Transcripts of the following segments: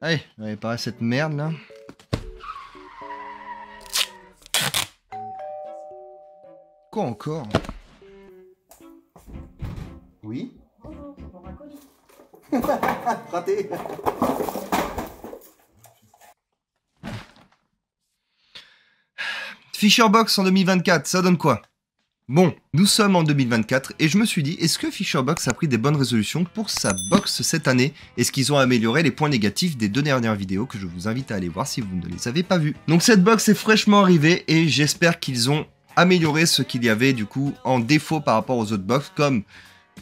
Allez, on va réparer cette merde là. Quoi encore? Oui. Bonjour, c'est pour un colis. Raté. Fisherbox en 2024, ça donne quoi? Bon, nous sommes en 2024 et je me suis dit, est-ce que Fisherbox a pris des bonnes résolutions pour sa box cette année? Est-ce qu'ils ont amélioré les points négatifs des 2 dernières vidéos que je vous invite à aller voir si vous ne les avez pas vues? Donc cette box est fraîchement arrivée et j'espère qu'ils ont amélioré ce qu'il y avait du coup en défaut par rapport aux autres box, comme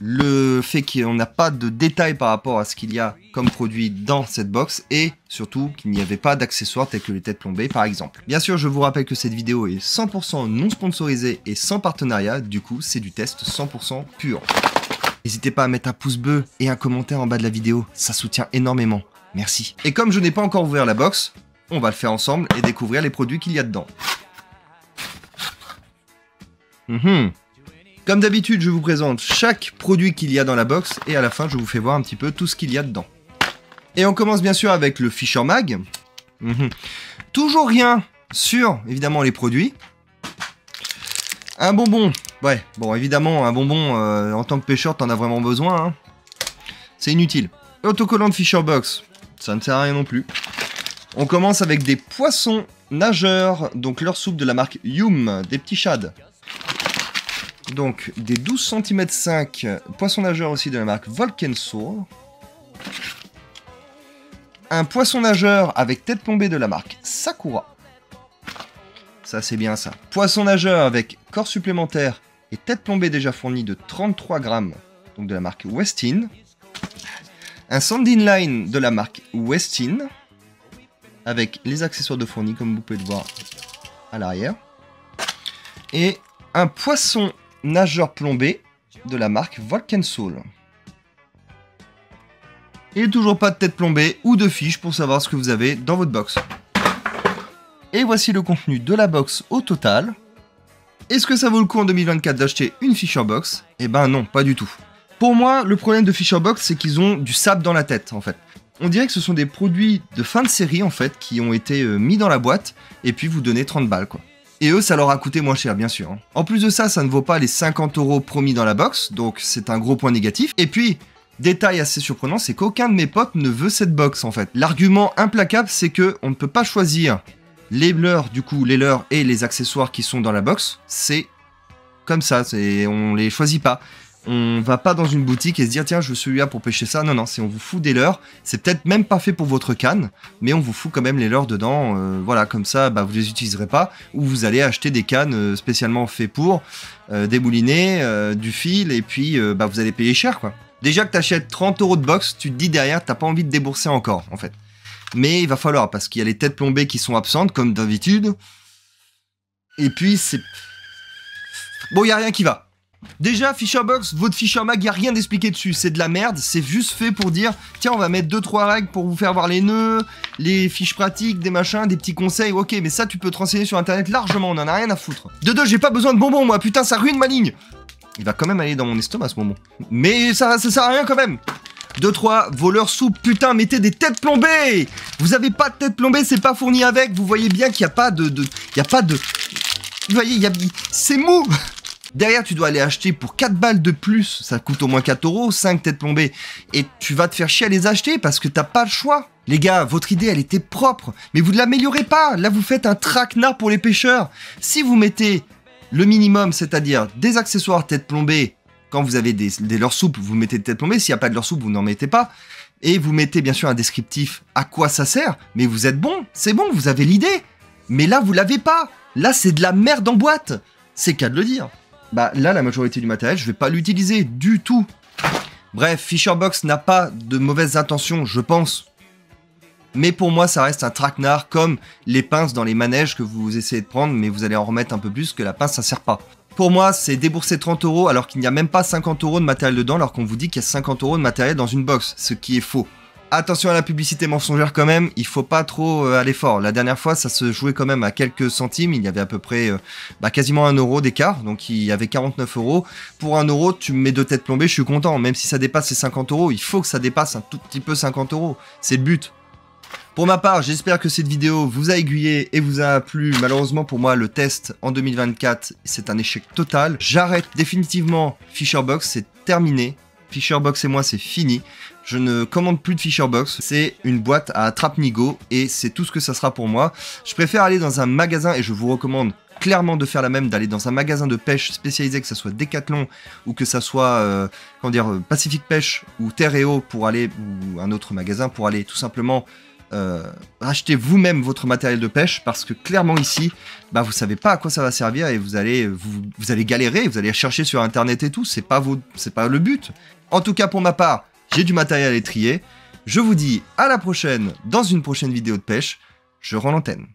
le fait qu'on n'a pas de détails par rapport à ce qu'il y a comme produit dans cette box et surtout qu'il n'y avait pas d'accessoires tels que les têtes plombées par exemple. Bien sûr, je vous rappelle que cette vidéo est 100% non sponsorisée et sans partenariat, du coup c'est du test 100% pur. N'hésitez pas à mettre un pouce bleu et un commentaire en bas de la vidéo, ça soutient énormément. Merci. Et comme je n'ai pas encore ouvert la box, on va le faire ensemble et découvrir les produits qu'il y a dedans. Comme d'habitude, je vous présente chaque produit qu'il y a dans la box et à la fin, je vous fais voir un petit peu tout ce qu'il y a dedans. Et on commence bien sûr avec le Fisher Mag. Toujours rien sur, évidemment, les produits. Un bonbon. Ouais, bon, évidemment, un bonbon, en tant que pêcheur, t'en as vraiment besoin. Hein. C'est inutile. Autocollant de Fisherbox. Ça ne sert à rien non plus. On commence avec des poissons nageurs. Donc, leur soupe de la marque Yum. Des petits shads. Donc, des 12 cm 5 poissons nageurs aussi de la marque Volkensour. Un poisson nageur avec tête plombée de la marque Sakura. Ça, c'est bien ça. Poisson nageur avec corps supplémentaire et tête plombée déjà fournie de 33 grammes, donc de la marque Westin. Un Sandine Line de la marque Westin, avec les accessoires de fourni, comme vous pouvez le voir à l'arrière. Et un poisson nageur plombé de la marque Volkensoul. Et toujours pas de tête plombée ou de fiche pour savoir ce que vous avez dans votre box. Et voici le contenu de la box au total. Est-ce que ça vaut le coup en 2024 d'acheter une Fisherbox? Eh ben non, pas du tout. Pour moi, le problème de Fisherbox, c'est qu'ils ont du sable dans la tête en fait. On dirait que ce sont des produits de fin de série en fait qui ont été mis dans la boîte et puis vous donnez 30 balles quoi. Et eux, ça leur a coûté moins cher, bien sûr. En plus de ça, ça ne vaut pas les 50 € promis dans la box, donc c'est un gros point négatif. Et puis, détail assez surprenant, c'est qu'aucun de mes potes ne veut cette box, en fait. L'argument implacable, c'est que on ne peut pas choisir les leurres, du coup, les leurres et les accessoires qui sont dans la box. C'est comme ça, on les choisit pas. On va pas dans une boutique et se dire tiens je veux celui-là pour pêcher ça. Non, c'est on vous fout des leurres. C'est peut-être même pas fait pour votre canne, mais on vous fout quand même les leurres dedans. Voilà, comme ça bah, vous les utiliserez pas. Ou vous allez acheter des cannes spécialement fait pour, démouliner, du fil et puis bah, vous allez payer cher quoi. Déjà que t'achètes 30 € de box, tu te dis derrière t'as pas envie de débourser encore en fait. Mais il va falloir parce qu'il y a les têtes plombées qui sont absentes comme d'habitude. Et puis c'est... Bon, il y a rien qui va. Déjà, Fisherbox, votre Fisher Mag, il n'y a rien d'expliqué dessus, c'est de la merde, c'est juste fait pour dire tiens, on va mettre 2-3 règles pour vous faire voir les nœuds, les fiches pratiques, des machins, des petits conseils, ok, mais ça tu peux te renseigner sur internet largement, on en a rien à foutre. De deux, j'ai pas besoin de bonbons moi, putain, ça ruine ma ligne. Il va quand même aller dans mon estomac ce bonbon. Mais ça sert à rien quand même. 2-3, voleurs soupe, putain, mettez des têtes plombées. Vous avez pas de tête plombée, c'est pas fourni avec, vous voyez bien qu'il n'y a pas de... Vous voyez, c'est mou. Derrière, tu dois aller acheter pour 4 balles de plus, ça coûte au moins 4 €, 5 têtes plombées, et tu vas te faire chier à les acheter parce que t'as pas le choix. Les gars, votre idée, elle était propre, mais vous ne l'améliorez pas. Là, vous faites un traquenard pour les pêcheurs. Si vous mettez le minimum, c'est-à-dire des accessoires têtes plombées, quand vous avez des leurres souples, vous mettez des têtes plombées, s'il n'y a pas de leurres souples, vous n'en mettez pas, et vous mettez bien sûr un descriptif à quoi ça sert, mais vous êtes bon, c'est bon, vous avez l'idée. Mais là, vous l'avez pas. Là, c'est de la merde en boîte. C'est qu'à de le dire. Bah là, la majorité du matériel, je vais pas l'utiliser du tout. Bref, Fisherbox n'a pas de mauvaises intentions, je pense. Mais pour moi, ça reste un traquenard comme les pinces dans les manèges que vous essayez de prendre, mais vous allez en remettre un peu plus que la pince, ça sert pas. Pour moi, c'est débourser 30 € alors qu'il n'y a même pas 50 € de matériel dedans, alors qu'on vous dit qu'il y a 50 € de matériel dans une box, ce qui est faux. Attention à la publicité mensongère quand même, il faut pas trop aller fort. La dernière fois, ça se jouait quand même à quelques centimes, il y avait à peu près quasiment 1 euro d'écart, donc il y avait 49 euros. Pour 1 euro, tu me mets 2 têtes plombées, je suis content, même si ça dépasse les 50 euros, il faut que ça dépasse un tout petit peu 50 euros, c'est le but. Pour ma part, j'espère que cette vidéo vous a aiguillé et vous a plu. Malheureusement pour moi, le test en 2024, c'est un échec total. J'arrête définitivement Fisherbox, c'est terminé. Fisherbox et moi, c'est fini. Je ne commande plus de Fisherbox. C'est une boîte à attrape-nigo et c'est tout ce que ça sera pour moi. Je préfère aller dans un magasin et je vous recommande clairement de faire la même, d'aller dans un magasin de pêche spécialisé, que ça soit Decathlon ou que ça soit Pacific Pêche ou Terre et Eau pour aller, ou un autre magasin pour aller tout simplement racheter vous-même votre matériel de pêche, parce que clairement ici, vous savez pas à quoi ça va servir et vous allez galérer, vous allez chercher sur internet et tout, c'est pas le but. En tout cas pour ma part, j'ai du matériel à étrier. Je vous dis à la prochaine dans une prochaine vidéo de pêche. Je rends l'antenne.